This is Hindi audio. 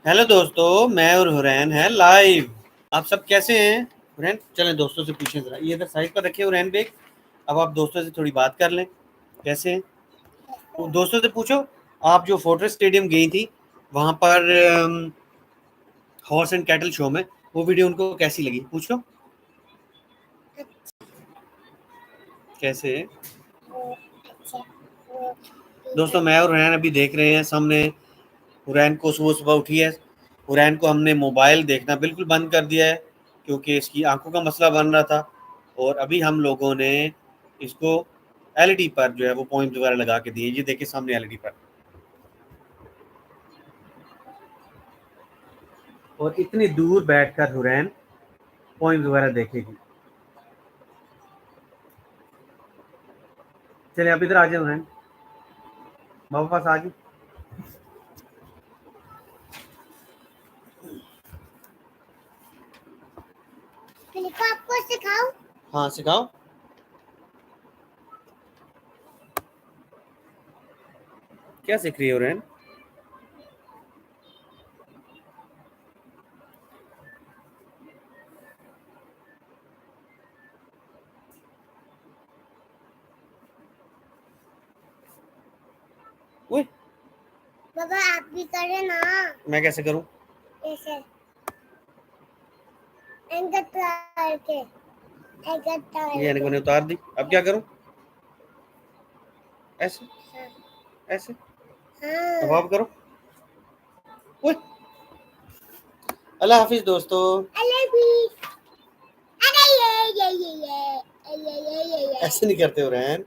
हेलो दोस्तों, मैं और हुरैन है लाइव। आप सब कैसे हैं? हुरैन चलें दोस्तों से पूछें ज़रा, ये इधर साइड पर रखे हुरैन बैग। अब आप दोस्तों से थोड़ी बात कर लें, कैसे हैं? तो दोस्तों से पूछो, आप जो फोर्ट्रेस स्टेडियम गई थी वहाँ पर हॉर्स एंड कैटल शो में, वो वीडियो उनको कैसी लगी? पूछो कैसे है? दोस्तों मैं और हुरैन अभी देख रहे हैं सामने। हुरैन को सुबह सुबह उठी है। हुरैन को हमने मोबाइल देखना बिल्कुल बंद कर दिया है क्योंकि इसकी आंखों का मसला बन रहा था, और अभी हम लोगों ने इसको एलईडी पर जो है वो पॉइंट वगैरह लगा के दिए। ये देखिए सामने एलईडी पर, और इतनी दूर बैठकर हुरैन पॉइंट वगैरह देखेगी। चलिए अब इधर आ जाए हुरैन, बाबा पास आ जाए। आपको सिखाओ? हाँ सिखाओ। क्या सीख रही है हुरैन? बाबा आप भी करें ना। मैं कैसे करूं? ऐसे ये एनक मैंने उतार दी, अब क्या करूं? ऐसे? हाँ। ऐसे? हाँ। अब आप करो। अल्लाह हाफिज दोस्तों। ऐसे नहीं करते हो रैन।